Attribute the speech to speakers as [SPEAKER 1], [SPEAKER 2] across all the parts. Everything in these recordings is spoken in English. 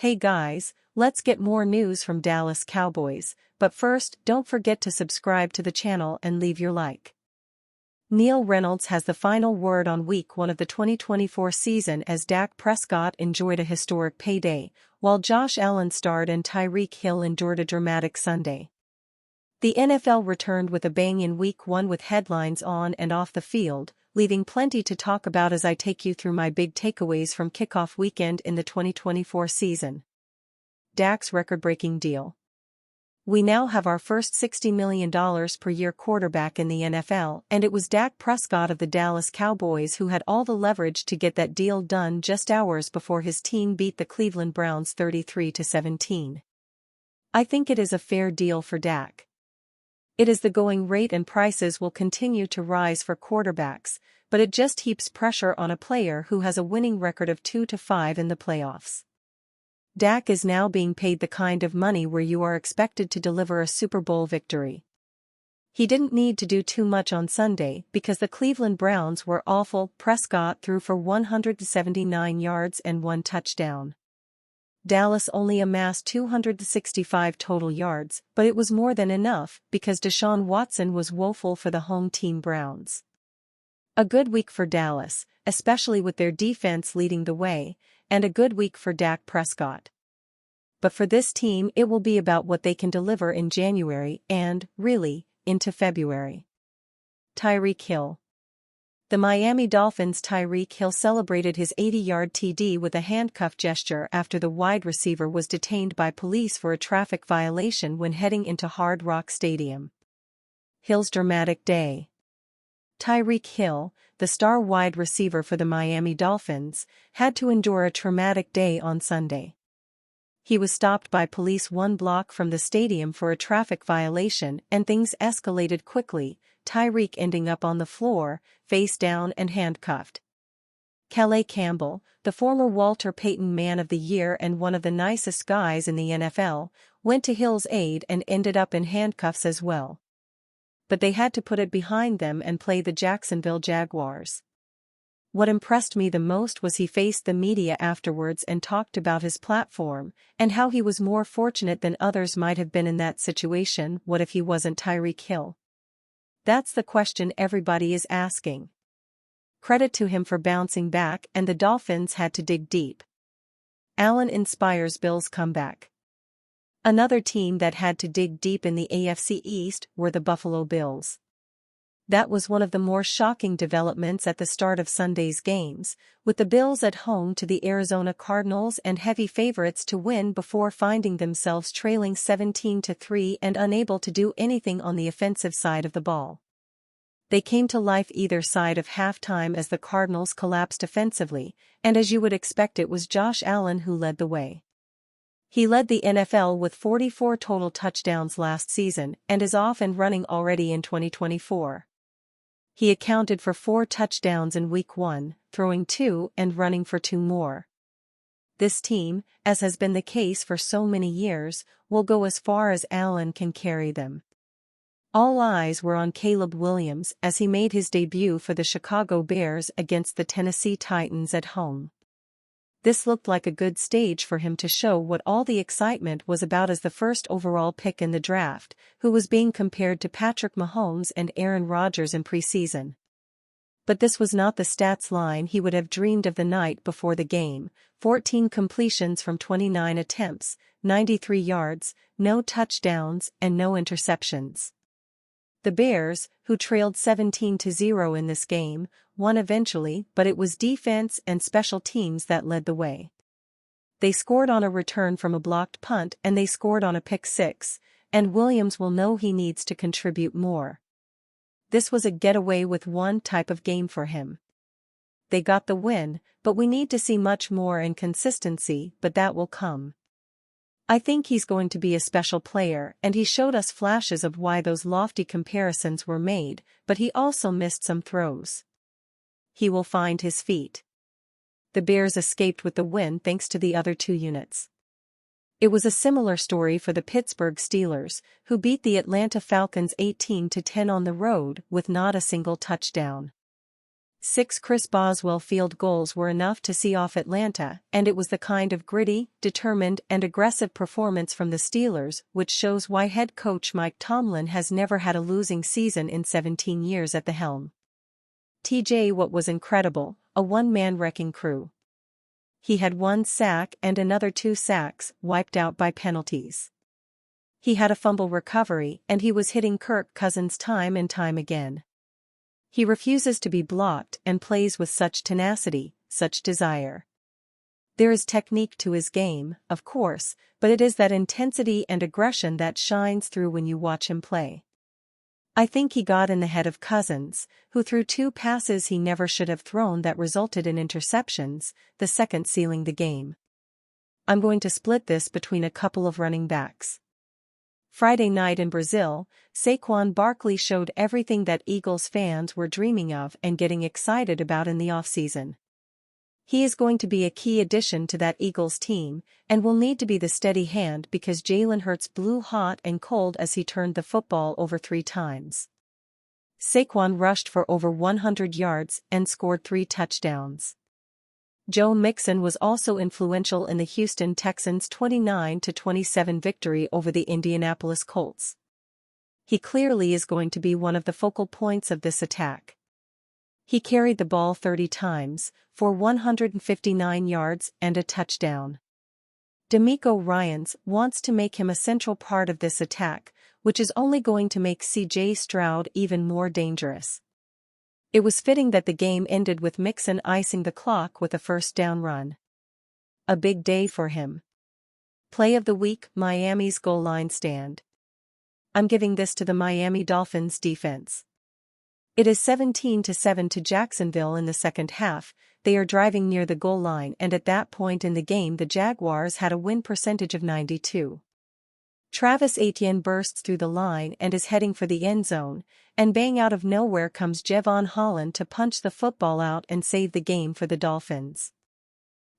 [SPEAKER 1] Hey guys, let's get more news from Dallas Cowboys, but first don't forget to subscribe to the channel and leave your like. Neil Reynolds has the final word on Week 1 of the 2024 season as Dak Prescott enjoyed a historic payday, while Josh Allen starred and Tyreek Hill endured a dramatic Sunday. The NFL returned with a bang in Week 1 with headlines on and off the field, leaving plenty to talk about as I take you through my big takeaways from kickoff weekend in the 2024 season. Dak's record-breaking deal. We now have our first $60 million per year quarterback in the NFL, and it was Dak Prescott of the Dallas Cowboys who had all the leverage to get that deal done just hours before his team beat the Cleveland Browns 33-17. I think it is a fair deal for Dak. It is the going rate and prices will continue to rise for quarterbacks, but it just heaps pressure on a player who has a winning record of 2-5 in the playoffs. Dak is now being paid the kind of money where you are expected to deliver a Super Bowl victory. He didn't need to do too much on Sunday because the Cleveland Browns were awful. Prescott threw for 179 yards and 1 touchdown. Dallas only amassed 265 total yards, but it was more than enough because Deshaun Watson was woeful for the home team Browns. A good week for Dallas, especially with their defense leading the way, and a good week for Dak Prescott. But for this team it will be about what they can deliver in January and, really, into February. Tyreek Hill. The Miami Dolphins' Tyreek Hill celebrated his 80-yard TD with a handcuff gesture after the wide receiver was detained by police for a traffic violation when heading into Hard Rock Stadium. Hill's dramatic day. Tyreek Hill, the star wide receiver for the Miami Dolphins, had to endure a traumatic day on Sunday. He was stopped by police 1 block from the stadium for a traffic violation and things escalated quickly, Tyreek ending up on the floor, face down and handcuffed. Calais Campbell, the former Walter Payton Man of the Year and one of the nicest guys in the NFL, went to Hill's aid and ended up in handcuffs as well. But they had to put it behind them and play the Jacksonville Jaguars. What impressed me the most was he faced the media afterwards and talked about his platform, and how he was more fortunate than others might have been in that situation. What if he wasn't Tyreek Hill? That's the question everybody is asking. Credit to him for bouncing back, and the Dolphins had to dig deep. Allen inspires Bills' comeback. Another team that had to dig deep in the AFC East were the Buffalo Bills. That was one of the more shocking developments at the start of Sunday's games, with the Bills at home to the Arizona Cardinals and heavy favorites to win before finding themselves trailing 17-3 and unable to do anything on the offensive side of the ball. They came to life either side of halftime as the Cardinals collapsed offensively, and as you would expect it was Josh Allen who led the way. He led the NFL with 44 total touchdowns last season and is off and running already in 2024. He accounted for 4 touchdowns in Week 1, throwing 2 and running for 2 more. This team, as has been the case for so many years, will go as far as Allen can carry them. All eyes were on Caleb Williams as he made his debut for the Chicago Bears against the Tennessee Titans at home. This looked like a good stage for him to show what all the excitement was about as the first overall pick in the draft, who was being compared to Patrick Mahomes and Aaron Rodgers in preseason. But this was not the stats line he would have dreamed of the night before the game: 14 completions from 29 attempts, 93 yards, no touchdowns, and no interceptions. The Bears, who trailed 17-0 in this game, won eventually, but it was defense and special teams that led the way. They scored on a return from a blocked punt and they scored on a pick six, and Williams will know he needs to contribute more. This was a getaway with one type of game for him. They got the win, but we need to see much more and consistency, but that will come. I think he's going to be a special player, and he showed us flashes of why those lofty comparisons were made, but he also missed some throws. He will find his feet. The Bears escaped with the win thanks to the other 2 units. It was a similar story for the Pittsburgh Steelers, who beat the Atlanta Falcons 18-10 on the road with not a single touchdown. 6 Chris Boswell field goals were enough to see off Atlanta, and it was the kind of gritty, determined and aggressive performance from the Steelers which shows why head coach Mike Tomlin has never had a losing season in 17 years at the helm. TJ Watt was incredible, a one-man wrecking crew. He had 1 sack and another 2 sacks, wiped out by penalties. He had a fumble recovery and he was hitting Kirk Cousins time and time again. He refuses to be blocked and plays with such tenacity, such desire. There is technique to his game, of course, but it is that intensity and aggression that shines through when you watch him play. I think he got in the head of Cousins, who threw 2 passes he never should have thrown that resulted in interceptions, the second sealing the game. I'm going to split this between a couple of running backs. Friday night in Brazil, Saquon Barkley showed everything that Eagles fans were dreaming of and getting excited about in the offseason. He is going to be a key addition to that Eagles team, and will need to be the steady hand because Jalen Hurts blew hot and cold as he turned the football over 3 times. Saquon rushed for over 100 yards and scored 3 touchdowns. Joe Mixon was also influential in the Houston Texans' 29-27 victory over the Indianapolis Colts. He clearly is going to be one of the focal points of this attack. He carried the ball 30 times, for 159 yards and a touchdown. DeMeco Ryans wants to make him a central part of this attack, which is only going to make C.J. Stroud even more dangerous. It was fitting that the game ended with Mixon icing the clock with a first down run. A big day for him. Play of the week: Miami's goal line stand. I'm giving this to the Miami Dolphins defense. It is 17-7 to Jacksonville in the second half. They are driving near the goal line, and at that point in the game the Jaguars had a win percentage of 92. Travis Etienne bursts through the line and is heading for the end zone, and bang, out of nowhere comes Jevon Holland to punch the football out and save the game for the Dolphins.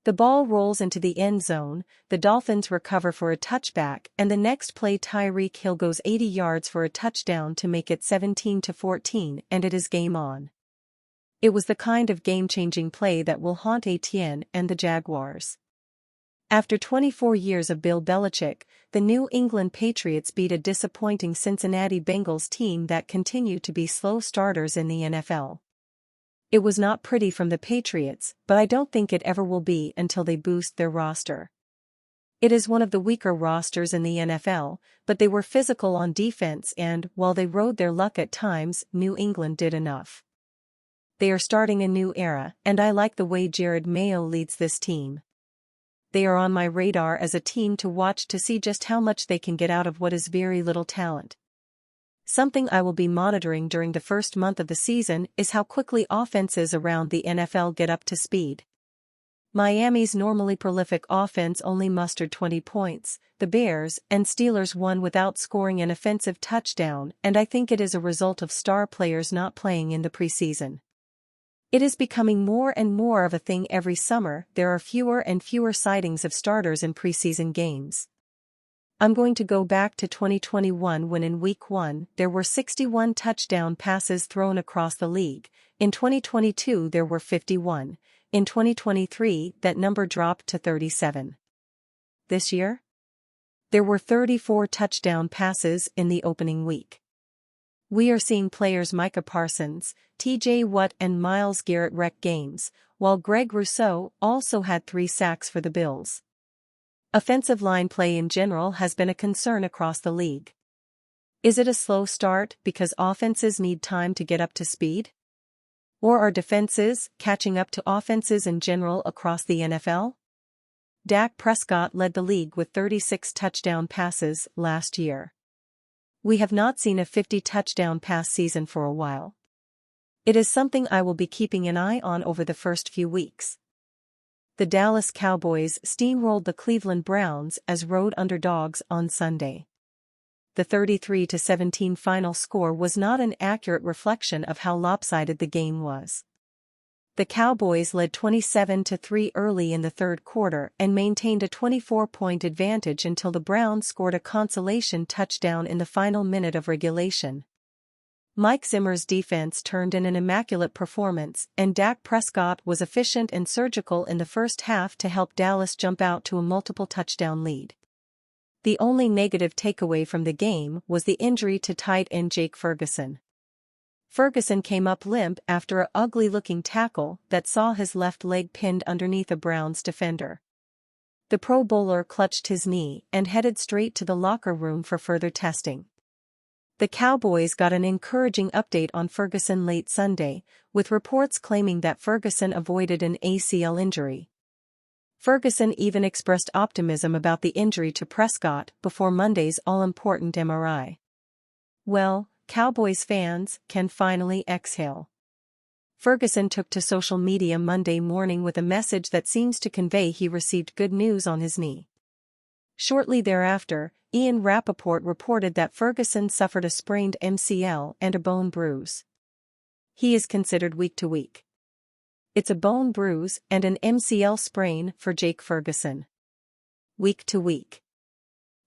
[SPEAKER 1] The ball rolls into the end zone, the Dolphins recover for a touchback, and the next play Tyreek Hill goes 80 yards for a touchdown to make it 17-14, and it is game on. It was the kind of game-changing play that will haunt Etienne and the Jaguars. After 24 years of Bill Belichick, the New England Patriots beat a disappointing Cincinnati Bengals team that continue to be slow starters in the NFL. It was not pretty from the Patriots, but I don't think it ever will be until they boost their roster. It is one of the weaker rosters in the NFL, but they were physical on defense and, while they rode their luck at times, New England did enough. They are starting a new era, and I like the way Jared Mayo leads this team. They are on my radar as a team to watch to see just how much they can get out of what is very little talent. Something I will be monitoring during the first month of the season is how quickly offenses around the NFL get up to speed. Miami's normally prolific offense only mustered 20 points, the Bears and Steelers won without scoring an offensive touchdown, and I think it is a result of star players not playing in the preseason. It is becoming more and more of a thing every summer. There are fewer and fewer sightings of starters in preseason games. I'm going to go back to 2021 when in Week 1 there were 61 touchdown passes thrown across the league, in 2022 there were 51, in 2023 that number dropped to 37. This year? There were 34 touchdown passes in the opening week. We are seeing players Micah Parsons, TJ Watt and Myles Garrett wreck games, while Greg Rousseau also had 3 sacks for the Bills. Offensive line play in general has been a concern across the league. Is it a slow start because offenses need time to get up to speed? Or are defenses catching up to offenses in general across the NFL? Dak Prescott led the league with 36 touchdown passes last year. We have not seen a 50-touchdown pass season for a while. It is something I will be keeping an eye on over the first few weeks. The Dallas Cowboys steamrolled the Cleveland Browns as road underdogs on Sunday. The 33-17 final score was not an accurate reflection of how lopsided the game was. The Cowboys led 27-3 early in the third quarter and maintained a 24-point advantage until the Browns scored a consolation touchdown in the final minute of regulation. Mike Zimmer's defense turned in an immaculate performance, and Dak Prescott was efficient and surgical in the first half to help Dallas jump out to a multiple-touchdown lead. The only negative takeaway from the game was the injury to tight end Jake Ferguson. Ferguson came up limp after an ugly-looking tackle that saw his left leg pinned underneath a Browns defender. The Pro Bowler clutched his knee and headed straight to the locker room for further testing. The Cowboys got an encouraging update on Ferguson late Sunday, with reports claiming that Ferguson avoided an ACL injury. Ferguson even expressed optimism about the injury to Prescott before Monday's all-important MRI. Well, Cowboys fans can finally exhale. Ferguson took to social media Monday morning with a message that seems to convey he received good news on his knee. Shortly thereafter, Ian Rappaport reported that Ferguson suffered a sprained MCL and a bone bruise. He is considered week to week. It's a bone bruise and an MCL sprain for Jake Ferguson. Week to week.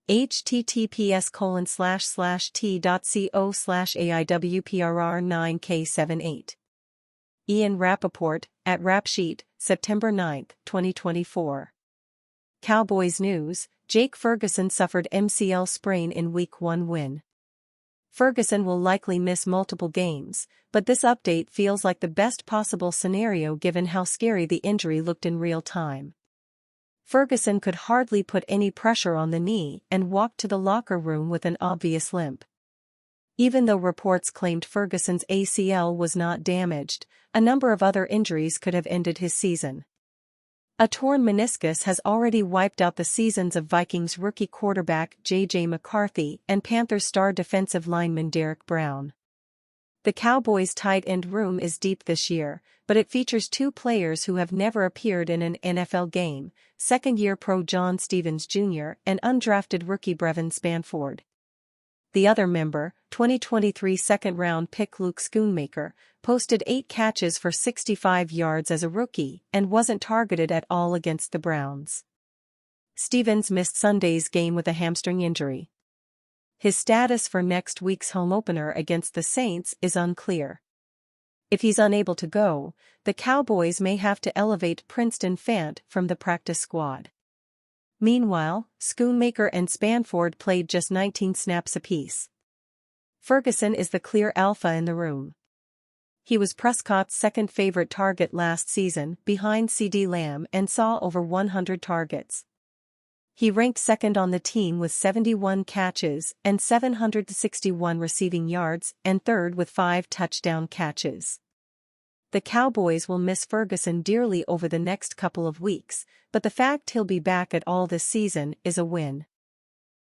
[SPEAKER 1] https://t.co/AIWPRR9K78. Ian Rappaport, at Rapsheet, September 9, 2024. Cowboys News: Jake Ferguson suffered MCL sprain in Week 1 win. Ferguson will likely miss multiple games, but this update feels like the best possible scenario given how scary the injury looked in real time. Ferguson could hardly put any pressure on the knee and walked to the locker room with an obvious limp. Even though reports claimed Ferguson's ACL was not damaged, a number of other injuries could have ended his season. A torn meniscus has already wiped out the seasons of Vikings rookie quarterback J.J. McCarthy and Panthers star defensive lineman Derek Brown. The Cowboys' tight end room is deep this year, but it features two players who have never appeared in an NFL game: second-year pro John Stevens Jr. and undrafted rookie Brevin Spanford. The other member, 2023 second-round pick Luke Schoonmaker, posted 8 catches for 65 yards as a rookie and wasn't targeted at all against the Browns. Stevens missed Sunday's game with a hamstring injury. His status for next week's home opener against the Saints is unclear. If he's unable to go, the Cowboys may have to elevate Princeton Fant from the practice squad. Meanwhile, Schoonmaker and Spanford played just 19 snaps apiece. Ferguson is the clear alpha in the room. He was Prescott's second favorite target last season, behind CeeDee Lamb, and saw over 100 targets. He ranked second on the team with 71 catches and 761 receiving yards, and third with 5 touchdown catches. The Cowboys will miss Ferguson dearly over the next couple of weeks, but the fact he'll be back at all this season is a win.